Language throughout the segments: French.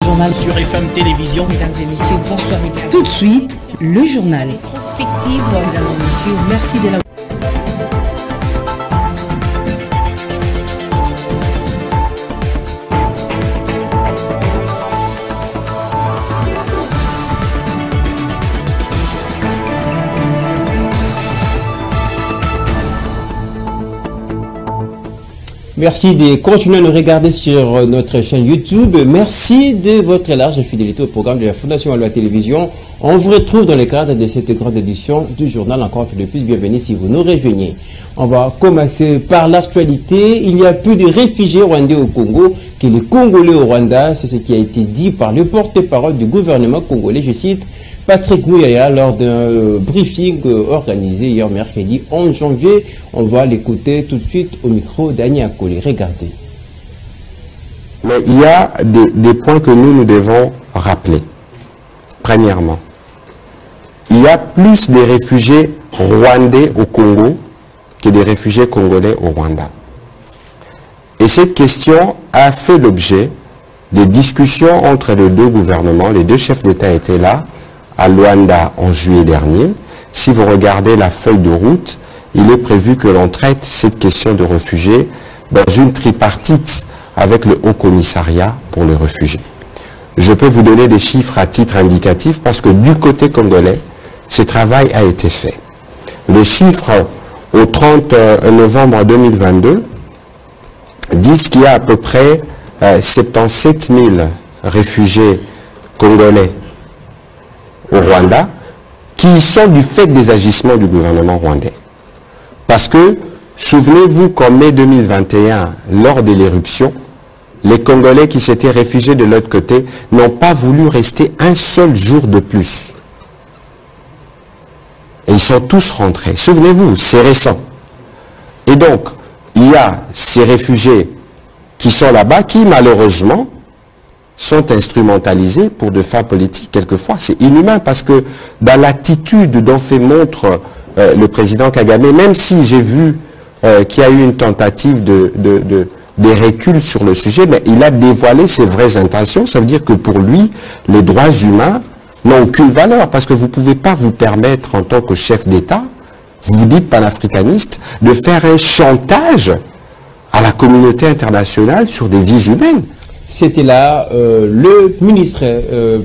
Journal sur FM Télévision. Mesdames et messieurs, bonsoir et bienvenue. Tout de suite, le journal. Prospective, mesdames et messieurs, merci de la... Merci de continuer à nous regarder sur notre chaîne YouTube. Merci de votre large fidélité au programme de la Fondation Wallowa Télévision. On vous retrouve dans le cadre de cette grande édition du journal. Encore une fois de plus, bienvenue si vous nous rejoignez. On va commencer par l'actualité. Il n'y a plus de réfugiés rwandais au Congo que les Congolais au Rwanda. C'est ce qui a été dit par le porte-parole du gouvernement congolais. Je cite Patrick Muyaya lors d'un briefing organisé hier mercredi 11 janvier. On va l'écouter tout de suite au micro d'Annie Akoli. Regardez. Mais il y a des points que nous devons rappeler. Premièrement, il y a plus de réfugiés rwandais au Congo que des réfugiés congolais au Rwanda. Et cette question a fait l'objet des discussions entre les deux gouvernements. Les deux chefs d'État étaient là à Luanda en juillet dernier. Si vous regardez la feuille de route, il est prévu que l'on traite cette question de réfugiés dans une tripartite avec le Haut Commissariat pour les réfugiés. Je peux vous donner des chiffres à titre indicatif parce que du côté congolais, ce travail a été fait. Les chiffres au 30 novembre 2022 disent qu'il y a à peu près 77 000 réfugiés congolais au Rwanda qui sont du fait des agissements du gouvernement rwandais. Parce que, souvenez-vous qu'en mai 2021, lors de l'éruption, les Congolais qui s'étaient réfugiés de l'autre côté n'ont pas voulu rester un seul jour de plus. Et ils sont tous rentrés. Souvenez-vous, c'est récent. Et donc, il y a ces réfugiés qui sont là-bas, qui malheureusement sont instrumentalisés pour de fins politiques. Quelquefois, c'est inhumain parce que dans l'attitude dont fait montre le président Kagame, même si j'ai vu qu'il y a eu une tentative de recul sur le sujet, mais il a dévoilé ses vraies intentions. Ça veut dire que pour lui, les droits humains n'ont aucune valeur parce que vous ne pouvez pas vous permettre en tant que chef d'État, vous vous dites panafricaniste, de faire un chantage à la communauté internationale sur des vies humaines. C'était là le ministre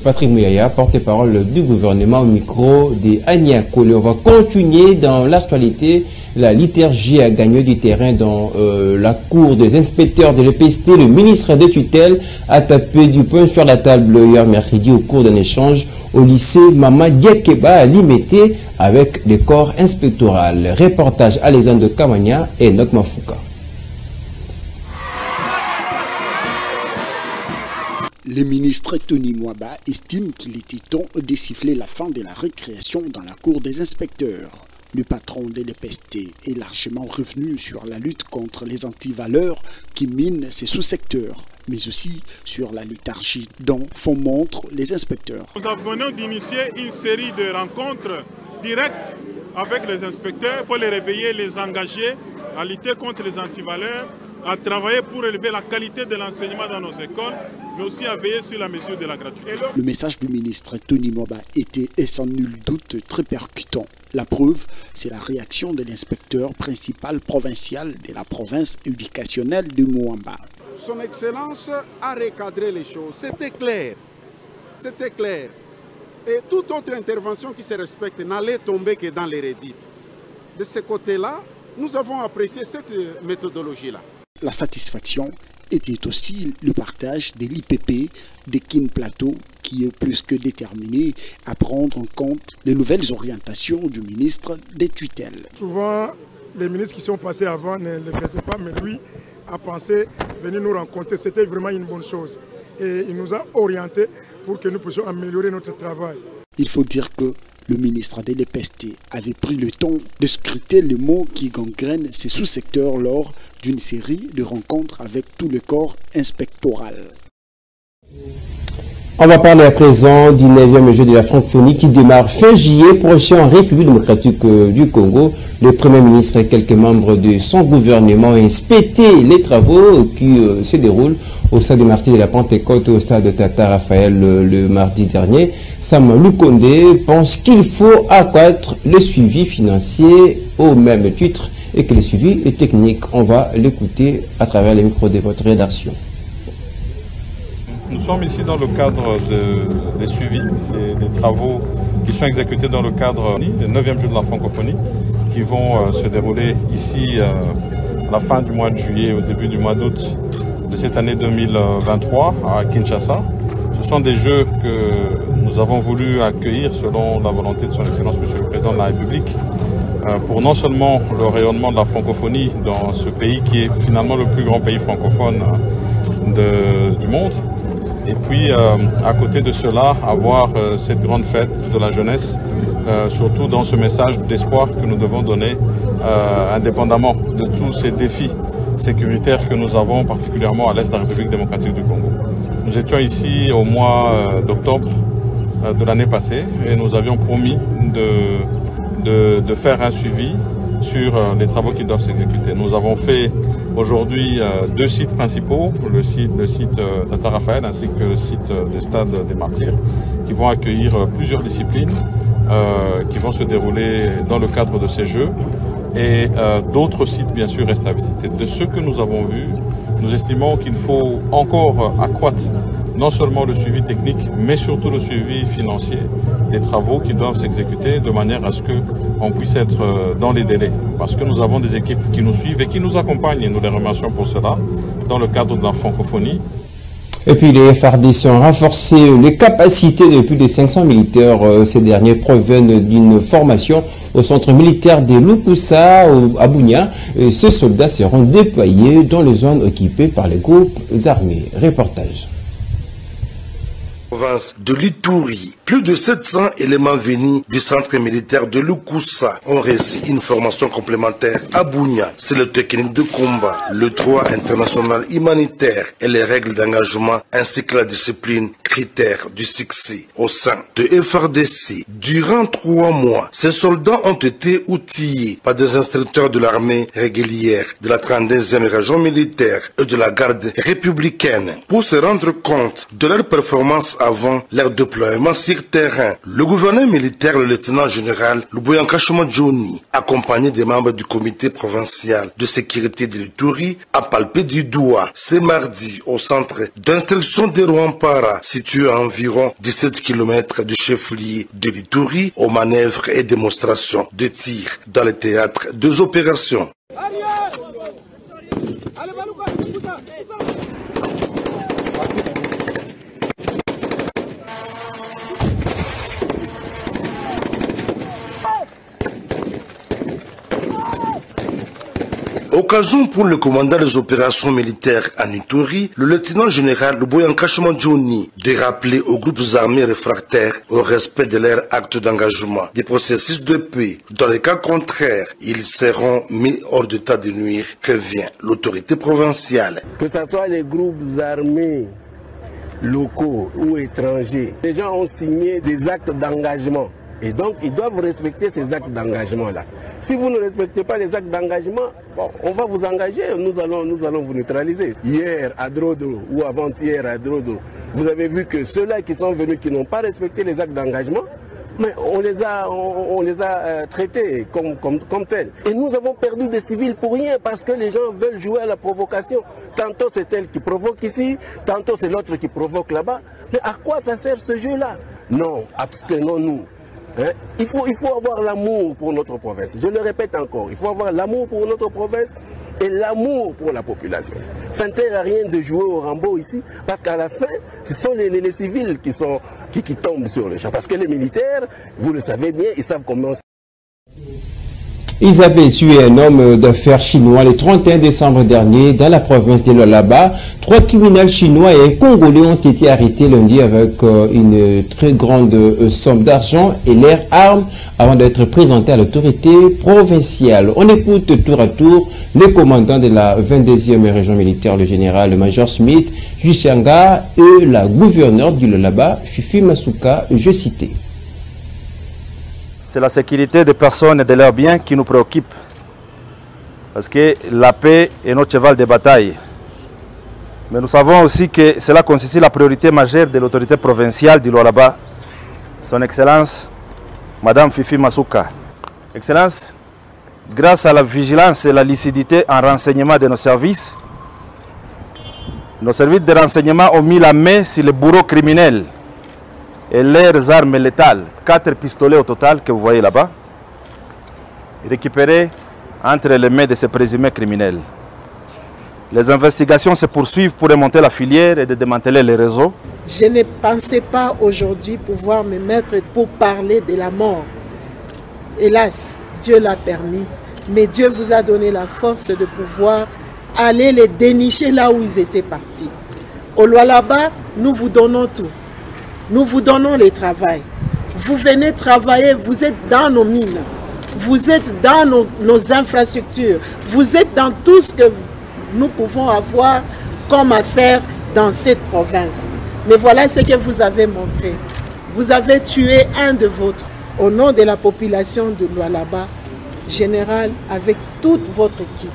Patrick Muyaya, porte-parole du gouvernement au micro de Annie Akoli. On va continuer dans l'actualité. La liturgie a gagné du terrain dans la cour des inspecteurs de l'EPST. Le ministre de tutelle a tapé du poing sur la table hier mercredi au cours d'un échange au lycée Mama Diakeba à Limete avec le corps inspectoral. Reportage Alexandre Kamania et Enoch Mafouka. Le ministre Tony Mwaba estime qu'il était temps de siffler la fin de la récréation dans la cour des inspecteurs. Le patron de l'EPST est largement revenu sur la lutte contre les antivaleurs qui minent ces sous-secteurs, mais aussi sur la léthargie dont font montre les inspecteurs. Nous venons d'initier une série de rencontres directes avec les inspecteurs. Il faut les réveiller, les engager à lutter contre les antivaleurs, à travailler pour élever la qualité de l'enseignement dans nos écoles, mais aussi à veiller sur la mesure de la gratuité. Le message du ministre Tony Mwaba était sans nul doute très percutant. La preuve, c'est la réaction de l'inspecteur principal provincial de la province éducationnelle de Mwamba. Son Excellence a recadré les choses. C'était clair. C'était clair. Et toute autre intervention qui se respecte n'allait tomber que dans l'hérédite. De ce côté-là, nous avons apprécié cette méthodologie-là. La satisfaction était aussi le partage de l'IPP de Kin Plateau qui est plus que déterminé à prendre en compte les nouvelles orientations du ministre des tutelles. Souvent, les ministres qui sont passés avant ne le faisaient pas, mais lui a pensé venir nous rencontrer. C'était vraiment une bonne chose. Et il nous a orientés pour que nous puissions améliorer notre travail. Il faut dire que le ministre de l'EPST avait pris le temps de scruter les mots qui gangrènent ces sous-secteurs lors d'une série de rencontres avec tout le corps inspectoral. On va parler à présent du 9e jeu de la francophonie qui démarre fin juillet prochain en République démocratique du Congo. Le Premier ministre et quelques membres de son gouvernement ont inspecté les travaux qui se déroulent au stade de Martyrs de la Pentecôte au stade de Tata Raphaël le mardi dernier. Sam Lukonde pense qu'il faut accroître le suivi financier au même titre et que le suivi est technique. On va l'écouter à travers les micros de votre rédaction. Nous sommes ici dans le cadre des suivis, des travaux qui sont exécutés dans le cadre des 9e Jeux de la francophonie qui vont se dérouler ici à la fin du mois de juillet, au début du mois d'août de cette année 2023 à Kinshasa. Ce sont des Jeux que nous avons voulu accueillir selon la volonté de son Excellence Monsieur le Président de la République pour non seulement le rayonnement de la francophonie dans ce pays qui est finalement le plus grand pays francophone du monde, et puis, à côté de cela, avoir cette grande fête de la jeunesse, surtout dans ce message d'espoir que nous devons donner, indépendamment de tous ces défis sécuritaires que nous avons, particulièrement à l'est de la République démocratique du Congo. Nous étions ici au mois d'octobre de l'année passée et nous avions promis de faire un suivi sur les travaux qui doivent s'exécuter. Nous avons fait aujourd'hui 2 sites principaux, le site Tata Raphaël ainsi que le site du stade des Martyrs, qui vont accueillir plusieurs disciplines qui vont se dérouler dans le cadre de ces Jeux. Et d'autres sites, bien sûr, restent à visiter. De ce que nous avons vu, nous estimons qu'il faut encore accroître non seulement le suivi technique, mais surtout le suivi financier des travaux qui doivent s'exécuter de manière à ce qu'on puisse être dans les délais. Parce que nous avons des équipes qui nous suivent et qui nous accompagnent, et nous les remercions pour cela, dans le cadre de la francophonie. Et puis les FARDC ont renforcé les capacités de plus de 500 militaires. Ces derniers proviennent d'une formation au centre militaire de Lukusa à Bunia. Ces soldats seront déployés dans les zones occupées par les groupes armés. Reportage. Province de l'Ituri. Plus de 700 éléments venus du centre militaire de Lukusa ont reçu une formation complémentaire à Bunia. C'est le technique de combat, le droit international humanitaire et les règles d'engagement ainsi que la discipline critères du succès au sein de FARDC. Durant 3 mois, ces soldats ont été outillés par des instructeurs de l'armée régulière, de la 32e région militaire et de la garde républicaine pour se rendre compte de leur performance avant leur déploiement sur terrain. Le gouverneur militaire, le lieutenant général Luboyanka Johnny, accompagné des membres du comité provincial de sécurité de l'Ituri, a palpé du doigt ce mardi au centre d'instruction de Rwampara, situé à environ 17 km du chef-lieu de l'Ituri, aux manœuvres et démonstrations de tir dans le théâtre des opérations. Occasion pour le commandant des opérations militaires en Ituri, le lieutenant général Luboyanka Johnny, de rappeler aux groupes armés réfractaires au respect de leur acte d'engagement des processus de paix. Dans les cas contraires, ils seront mis hors d'état de nuire, prévient l'autorité provinciale. Que ce soit les groupes armés locaux ou étrangers, les gens ont signé des actes d'engagement. Et donc, ils doivent respecter ces actes d'engagement-là. Si vous ne respectez pas les actes d'engagement, bon, on va vous engager, nous allons vous neutraliser. Hier à Drodro ou avant-hier à Drodro, vous avez vu que ceux-là qui sont venus, qui n'ont pas respecté les actes d'engagement, mais on les a traités comme tels. Et nous avons perdu des civils pour rien parce que les gens veulent jouer à la provocation. Tantôt c'est elle qui provoque ici, tantôt c'est l'autre qui provoque là-bas. Mais à quoi ça sert ce jeu-là? Non, abstenons-nous. Hein? Il faut avoir l'amour pour notre province. Je le répète encore, il faut avoir l'amour pour notre province et l'amour pour la population. Ça ne sert à rien de jouer au Rambo ici, parce qu'à la fin, ce sont les civils qui tombent sur le champ. Parce que les militaires, vous le savez bien, ils savent comment... Ils avaient tué un homme d'affaires chinois le 31 décembre dernier dans la province de Lualaba. 3 criminels chinois et un Congolais ont été arrêtés lundi avec une très grande somme d'argent et leurs armes avant d'être présentés à l'autorité provinciale. On écoute tour à tour le commandant de la 22e région militaire, le général-major Smith Juchanga, et la gouverneure du Lualaba, Fifi Masuka, je citais. C'est la sécurité des personnes et de leurs biens qui nous préoccupe. Parce que la paix est notre cheval de bataille. Mais nous savons aussi que cela constitue la priorité majeure de l'autorité provinciale du Lualaba, son Excellence, Madame Fifi Masuka. Excellence, grâce à la vigilance et la lucidité en renseignement de nos services de renseignement ont mis la main sur les bourreaux criminels et leurs armes létales, 4 pistolets au total que vous voyez là-bas, récupérés entre les mains de ces présumés criminels. Les investigations se poursuivent pour remonter la filière et de démanteler les réseaux. Je ne pensais pas aujourd'hui pouvoir me mettre pour parler de la mort. Hélas, Dieu l'a permis, mais Dieu vous a donné la force de pouvoir aller les dénicher là où ils étaient partis. Au Lualaba, nous vous donnons tout. Nous vous donnons le travail. Vous venez travailler, vous êtes dans nos mines, vous êtes dans nos infrastructures, vous êtes dans tout ce que nous pouvons avoir comme affaire dans cette province. Mais voilà ce que vous avez montré. Vous avez tué un de vôtres. Au nom de la population de Lualaba, général, avec toute votre équipe,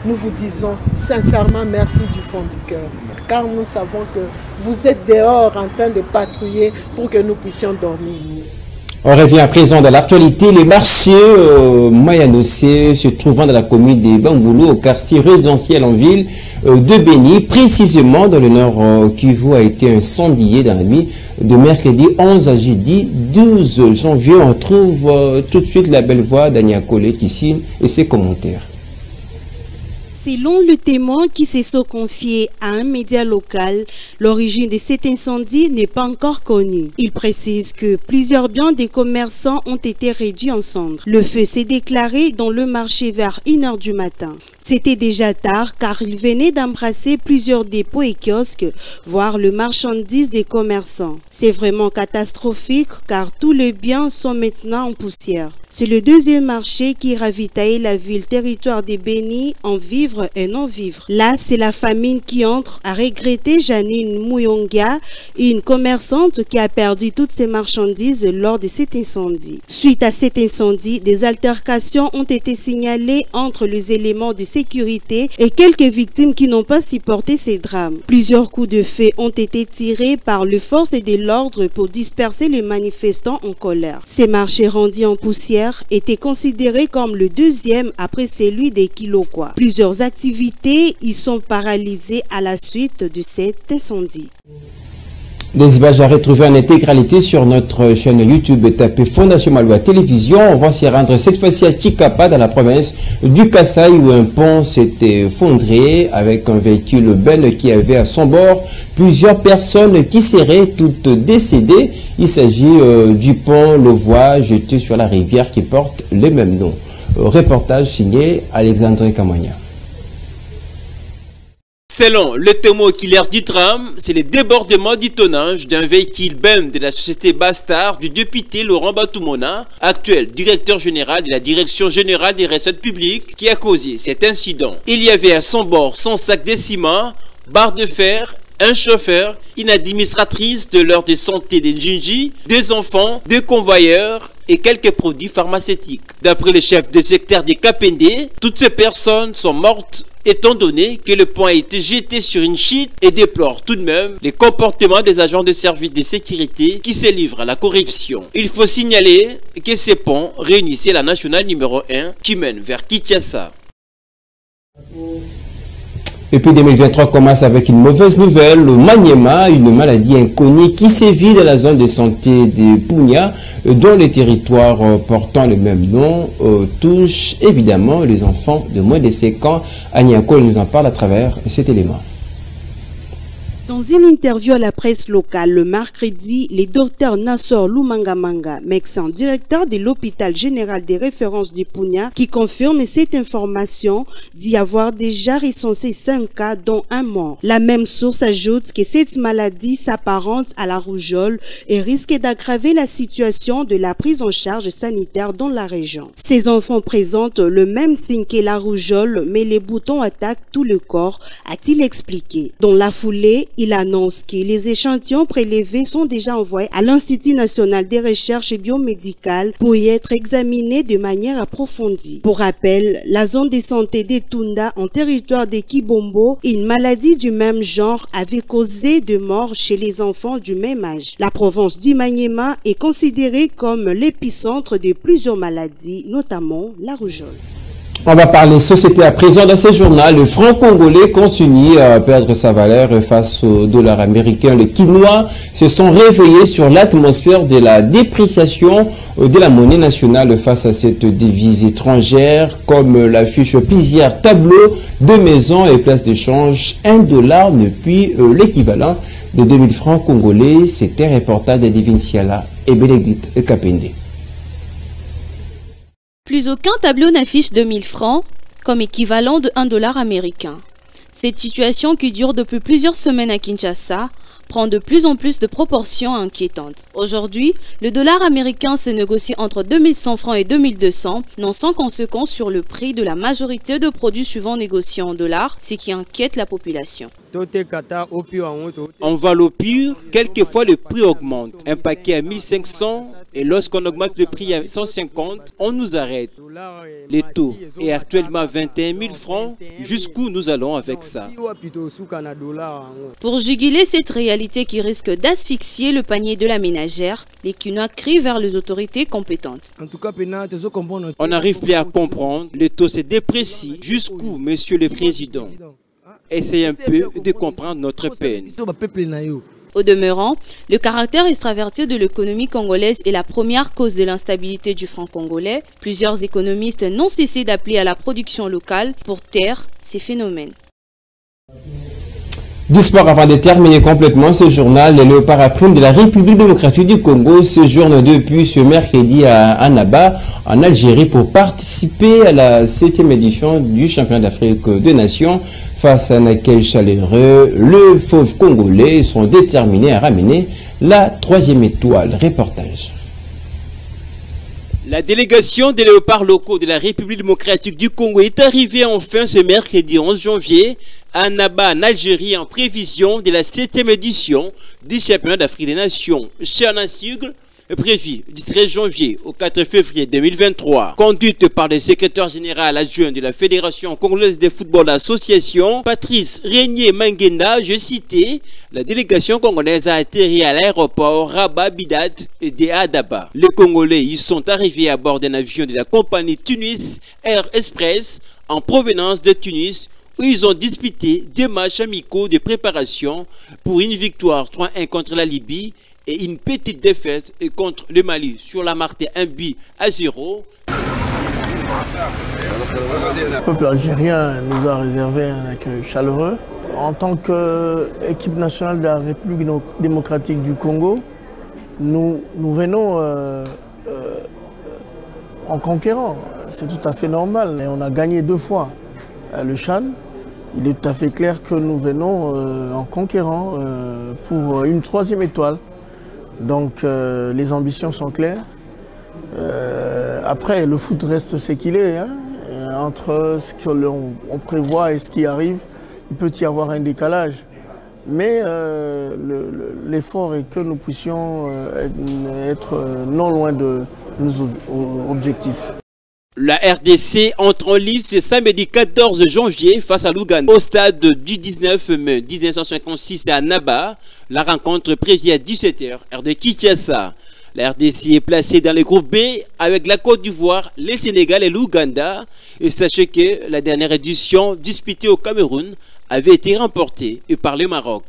nous vous disons sincèrement merci du fond du cœur, car nous savons que vous êtes dehors en train de patrouiller pour que nous puissions dormir. On revient à présent dans l'actualité. Les marchés Mayanossé se trouvant dans la commune de Bangoulou, au quartier résidentiel en ville de Béni, précisément dans le nord Kivu, a été incendié dans la nuit de mercredi 11 à jeudi 12 janvier. On trouve tout de suite la belle voix d'Aniakole qui signe et ses commentaires. Selon le témoin qui s'est confié à un média local, l'origine de cet incendie n'est pas encore connue. Il précise que plusieurs biens des commerçants ont été réduits en cendres. Le feu s'est déclaré dans le marché vers 1 h du matin. C'était déjà tard car il venait d'embrasser plusieurs dépôts et kiosques, voire le marchandise des commerçants. C'est vraiment catastrophique car tous les biens sont maintenant en poussière. C'est le deuxième marché qui ravitaille la ville territoire des Béni en vivres et non-vivres. Là, c'est la famine qui entre, a regretté Janine Mouyonga, une commerçante qui a perdu toutes ses marchandises lors de cet incendie. Suite à cet incendie, des altercations ont été signalées entre les éléments de sécurité et quelques victimes qui n'ont pas supporté ces drames. Plusieurs coups de feu ont été tirés par les forces de l'ordre pour disperser les manifestants en colère. Ces marchés rendus en poussière était considéré comme le deuxième après celui des Kilokwa. Plusieurs activités y sont paralysées à la suite de cet incendie. Des images à retrouver en intégralité sur notre chaîne YouTube. Tapez Fondation Maloa Télévision. On va s'y rendre cette fois-ci à Chikapa, dans la province du Kasaï, où un pont s'est effondré avec un véhicule Ben qui avait à son bord plusieurs personnes qui seraient toutes décédées. Il s'agit du pont Levoie jeté sur la rivière qui porte le même nom. Reportage signé Alexandre Kamania. Selon le témoin oculaire du drame, c'est le débordement du tonnage d'un véhicule BEM de la société Bastard du député Laurent Batoumona, actuel directeur général de la Direction générale des recettes publiques, qui a causé cet incident. Il y avait à son bord 100 sacs de ciment, barres de fer, un chauffeur, une administratrice de l'heure de santé de Njinji, 2 enfants, 2 convoyeurs et quelques produits pharmaceutiques. D'après le chef de secteur des Kapende, toutes ces personnes sont mortes étant donné que le pont a été jeté sur une chute et déplore tout de même les comportements des agents de service de sécurité qui se livrent à la corruption. Il faut signaler que ce pont réunissait la nationale numéro 1 qui mène vers Kinshasa. Et puis 2023 commence avec une mauvaise nouvelle. Le Maniema, une maladie inconnue qui sévit dans la zone de santé de Punya, dont les territoires portant le même nom touchent évidemment les enfants de moins de 5 ans. Agnako nous en parle à travers cet élément. Dans une interview à la presse locale le mercredi, le docteur Nassor Lumangamanga, médecin directeur de l'hôpital général des références du Punya, qui confirme cette information, dit avoir déjà recensé 5 cas dont un mort. La même source ajoute que cette maladie s'apparente à la rougeole et risque d'aggraver la situation de la prise en charge sanitaire dans la région. Ces enfants présentent le même signe que la rougeole, mais les boutons attaquent tout le corps, a-t-il expliqué. Dans la foulée, il annonce que les échantillons prélevés sont déjà envoyés à l'Institut national des recherches biomédicales pour y être examinés de manière approfondie. Pour rappel, la zone de santé de Tunda en territoire de Kibombo, une maladie du même genre avait causé de morts chez les enfants du même âge. La province du Maniema est considérée comme l'épicentre de plusieurs maladies, notamment la rougeole. On va parler société à présent. Dans ce journal, le franc congolais continue à perdre sa valeur face au dollar américain. Les Quinois se sont réveillés sur l'atmosphère de la dépréciation de la monnaie nationale face à cette devise étrangère, comme l'affiche plusieurs tableaux de maisons et places d'échange. $1 depuis l'équivalent de 2000 francs congolais. C'était un reportage de Divine Siala et Bénédicte Kapende. Plus aucun tableau n'affiche 2000 francs comme équivalent de $1 américain. Cette situation qui dure depuis plusieurs semaines à Kinshasa prend de plus en plus de proportions inquiétantes. Aujourd'hui, le dollar américain se négocie entre 2100 francs et 2200, non sans conséquence sur le prix de la majorité de produits souvent négociés en dollars, ce qui inquiète la population. On va au pire, quelquefois le prix augmente. Un paquet à 1500 et lorsqu'on augmente le prix à 150, on nous arrête. Le taux est actuellement 21 000 francs. Jusqu'où nous allons avec ça? Pour juguler cette réalité qui risque d'asphyxier le panier de la ménagère, les Quinois crient vers les autorités compétentes. On n'arrive plus à comprendre. Le taux se déprécie. Jusqu'où, monsieur le président? Essayez un peu de comprendre notre peine. Au demeurant, le caractère extraverti de l'économie congolaise est la première cause de l'instabilité du franc congolais. Plusieurs économistes n'ont cessé d'appeler à la production locale pour taire ces phénomènes. Du sport, avant de terminer complètement ce journal, les léopards à prime de la République démocratique du Congo séjournent depuis ce mercredi à Annaba, en Algérie, pour participer à la 7e édition du championnat d'Afrique des Nations. Face à un accueil chaleureux, le fauve congolais sont déterminés à ramener la 3e étoile. Reportage. La délégation des léopards locaux de la République démocratique du Congo est arrivée enfin ce mercredi 11 janvier à Annaba, en Algérie, en prévision de la 7e édition du championnat d'Afrique des Nations. Chana Sigle, prévu du 13 janvier au 4 février 2023, conduite par le secrétaire général adjoint de la Fédération congolaise de football association, Patrice Régnier Mangenda, je citais, la délégation congolaise a atterri à l'aéroport Rabat Bidat de Adaba. Les Congolais y sont arrivés à bord d'un avion de la compagnie Tunis Air Express en provenance de Tunis, où ils ont disputé 2 matchs amicaux de préparation pour une victoire 3-1 contre la Libye et une petite défaite contre le Mali sur la marque 1-0. Le peuple algérien nous a réservé un accueil chaleureux. En tant qu'équipe nationale de la République démocratique du Congo, nous venons en conquérant. C'est tout à fait normal. Et on a gagné 2 fois le CHAN. Il est tout à fait clair que nous venons en conquérant pour une 3e étoile. Donc les ambitions sont claires. Après, le foot reste ce qu'il est. Hein. Entre ce qu'on prévoit et ce qui arrive, il peut y avoir un décalage. Mais l'effort est que nous puissions être non loin de nos objectifs. La RDC entre en lice ce samedi 14 janvier face à l'Ouganda. Au stade du 19 mai 1956 à Annaba, la rencontre prévue à 17h, heure de Kinshasa. La RDC est placée dans le groupe B avec la Côte d'Ivoire, le Sénégal et l'Ouganda. Et sachez que la dernière édition disputée au Cameroun avait été remportée par le Maroc.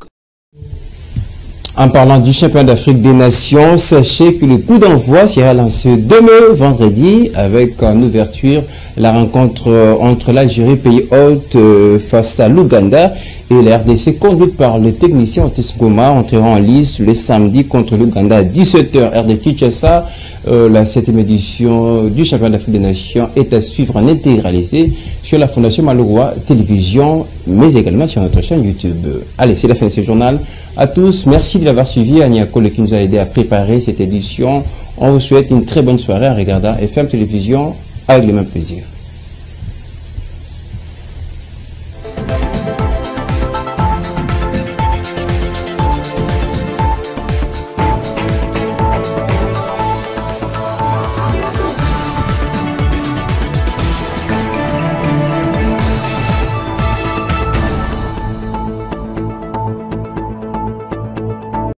En parlant du championnat d'Afrique des Nations, sachez que le coup d'envoi sera lancé demain vendredi avec en ouverture la rencontre entre l'Algérie, pays hôte, face à l'Ouganda. et la RDC, conduite par le technicien Otis Goma, entreront en lice le samedi contre l'Ouganda à 17h heure de Kinshasa. La 7e édition du championnat d'Afrique des Nations est à suivre en intégralité sur la Fondation Maloroa Télévision, mais également sur notre chaîne YouTube. Allez, c'est la fin de ce journal. À tous, merci de l'avoir suivi. Ania Kole qui nous a aidé à préparer cette édition. On vous souhaite une très bonne soirée en regardant FM Télévision avec le même plaisir.